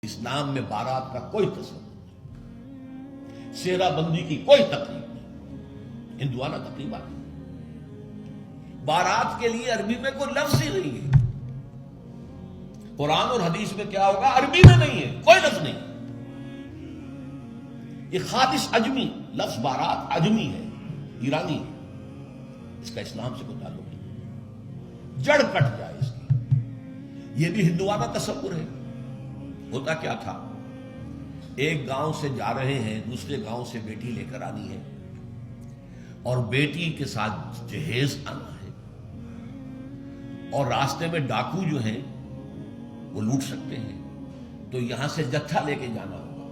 اسلام میں بارات کا کوئی تصور نہیں، سیرا بندی کی کوئی تقریب نہیں، ہندوانہ تقریبات نہیں۔ بارات کے لیے عربی میں کوئی لفظ ہی نہیں ہے۔ قرآن اور حدیث میں کیا ہوگا؟ عربی میں نہیں ہے، کوئی لفظ نہیں۔ یہ خالص عجمی لفظ بارات عجمی ہے، ایرانی ہے، اس کا اسلام سے کوئی تعلق نہیں، جڑ کٹ جائے اس کی۔ یہ بھی ہندوانہ تصور ہے۔ ہوتا کیا تھا، ایک گاؤں سے جا رہے ہیں، دوسرے گاؤں سے بیٹی لے کر آنی ہے اور بیٹی کے ساتھ جہیز آنا ہے، اور راستے میں ڈاکو جو ہیں وہ لوٹ سکتے ہیں، تو یہاں سے جتھا لے کے جانا ہوگا،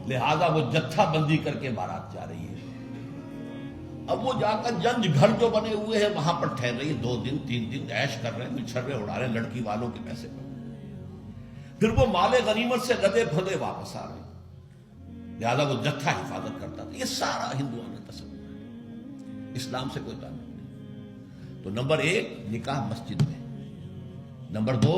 لہذا وہ جتھا بندی کر کے بارات جا رہی ہے۔ اب وہ جا کر جنج گھر جو بنے ہوئے ہیں وہاں پر ٹھہر رہی ہے، 2 دن 3 دن عیش کر رہے ہیں، چھرے اڑا رہے ہیں لڑکی والوں کے پیسے پر۔ پھر وہ مال غنیمت سے گدے پھدے واپس آ رہے ہیں، لہذا وہ جتھا حفاظت کرتا تھا۔ یہ سارا ہندوانہ تصور ہے، اسلام سے کوئی تعلق نہیں۔ تو نمبر 1 نکاح مسجد میں، نمبر 2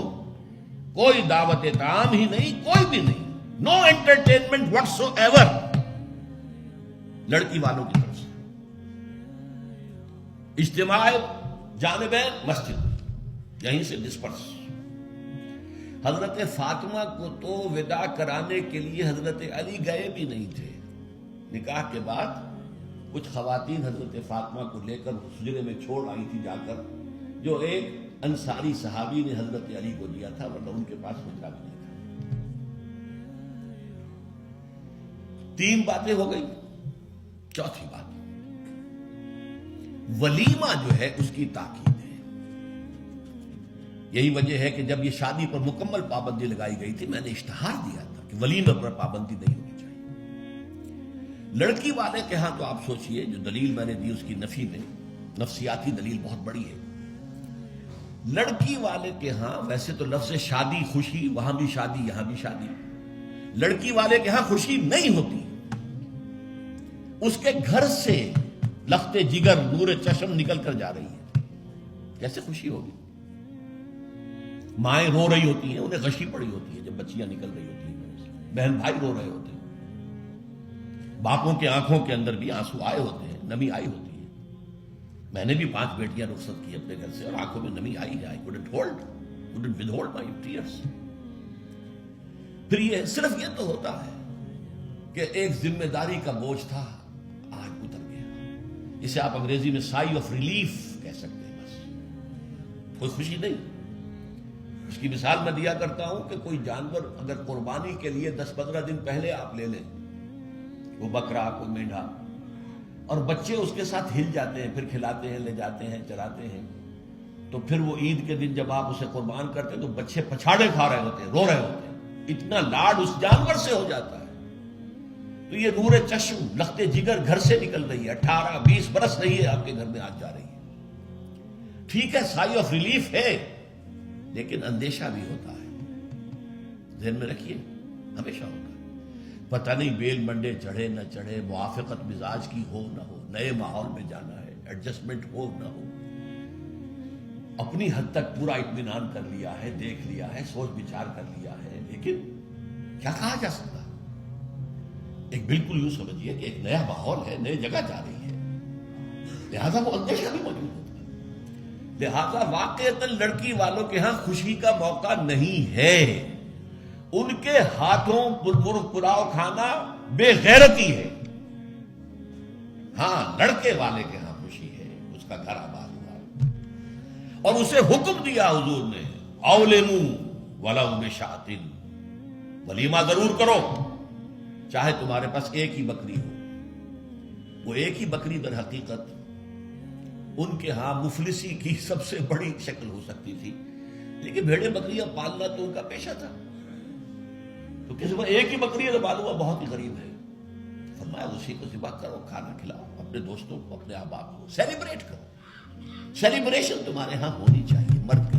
کوئی دعوت طعام ہی نہیں، کوئی بھی نہیں، نو انٹرٹینمنٹ واٹس ایور لڑکی والوں کی طرف سے۔ اجتماع جانبین مسجد میں، یہیں سے ڈسپرس۔ حضرت فاطمہ کو تو وداع کرانے کے لیے حضرت علی گئے بھی نہیں تھے۔ نکاح کے بعد کچھ خواتین حضرت فاطمہ کو لے کر حجرے میں چھوڑ آئی تھی جا کر، جو ایک انصاری صحابی نے حضرت علی کو دیا تھا، ورنہ ان کے پاس حجرہ بھی نہیں تھا۔ 3 باتیں ہو گئی۔ چوتھی بات، ولیمہ جو ہے اس کی تاکید ہے۔ یہی وجہ ہے کہ جب یہ شادی پر مکمل پابندی لگائی گئی تھی، میں نے اشتہار دیا تھا کہ ولیمے پر پابندی نہیں ہونی چاہیے۔ لڑکی والے کے ہاں تو آپ سوچئے، جو دلیل میں نے دی اس کی نفی میں، نفسیاتی دلیل بہت بڑی ہے۔ لڑکی والے کے ہاں ویسے تو لفظ شادی خوشی، وہاں بھی شادی یہاں بھی شادی، لڑکی والے کے ہاں خوشی نہیں ہوتی۔ اس کے گھر سے لخت جگر نور چشم نکل کر جا رہی ہے، کیسے خوشی ہوگی؟ مائیں رو رہی ہوتی ہیں، انہیں غشی پڑی ہوتی ہے جب بچیاں نکل رہی ہوتی ہیں، بہن بھائی رو رہے ہوتے ہیں، باپوں کے آنکھوں کے اندر بھی آنسو آئے ہوتے ہیں، نمی آئی ہوتی ہے۔ میں نے بھی 5 بیٹیاں رخصت کی اپنے گھر سے، اور آنکھوں میں نمی آئی ہے۔ I couldn't withhold my tears۔ پھر یہ صرف یہ تو ہوتا ہے کہ ایک ذمہ داری کا بوجھ تھا، آج اتر گیا۔ اسے آپ انگریزی میں سائی آف ریلیف کہہ سکتے ہیں، بس کوئی خوشی نہیں۔ اس کی مثال میں دیا کرتا ہوں کہ کوئی جانور اگر قربانی کے لیے 10-15 دن پہلے آپ لے لیں، وہ بکرا، کوئی مینڈھا، اور بچے اس کے ساتھ ہل جاتے ہیں، پھر کھلاتے ہیں، لے جاتے ہیں، چراتے ہیں، تو پھر وہ عید کے دن جب آپ اسے قربان کرتے ہیں تو بچے پچھاڑے کھا رہے ہوتے ہیں، رو رہے ہوتے ہیں، اتنا لاڈ اس جانور سے ہو جاتا ہے۔ تو یہ نور چشم لخت جگر گھر سے نکل رہی ہے، 18-20 برس رہی ہے آپ کے گھر میں، آج جا رہی ہے۔ ٹھیک ہے، سائی آف ریلیف ہے، لیکن اندیشہ بھی ہوتا ہے، ذہن میں رکھیے، ہمیشہ ہوتا ہے۔ پتہ نہیں بیل منڈے چڑھے نہ چڑھے، موافقت مزاج کی ہو نہ ہو، نئے ماحول میں جانا ہے، ایڈجسٹمنٹ ہو نہ ہو، اپنی حد تک پورا اطمینان کر لیا ہے، دیکھ لیا ہے، سوچ بچار کر لیا ہے، لیکن کیا کہا جا سکتا؟ ایک بالکل یوں سمجھیے کہ ایک نیا ماحول ہے، نئے جگہ جا رہی ہے، لہذا وہ اندیشہ بھی موجود ہے۔ لہذا واقعتاً لڑکی والوں کے ہاں خوشی کا موقع نہیں ہے۔ ان کے ہاتھوں مرغ پلاؤ کھانا بے غیرتی ہے۔ ہاں، لڑکے والے کے ہاں خوشی ہے، اس کا گھر آباد ہوا ہے، اور اسے حکم دیا حضور نے، اولموا ولو بشاۃ، ولیمہ ضرور کرو، چاہے تمہارے پاس ایک ہی بکری ہو۔ وہ ایک ہی بکری در حقیقت ان کے ہاں مفلسی کی سب سے بڑی شکل ہو سکتی تھی، لیکن بھیڑیں بکریاں پالنا تو ان کا پیشہ تھا۔ تو کسی کو ایک ہی بکری ہے تو معلوم ہوا بہت ہی غریب ہے، فرمایا اسی کو ذبح کرو، کھانا کھلاؤ، اپنے دوستوں کو، اپنے احباب کو سیلیبریٹ کرو۔ سیلیبریشن تمہارے ہاں ہونی چاہیے، مرد کے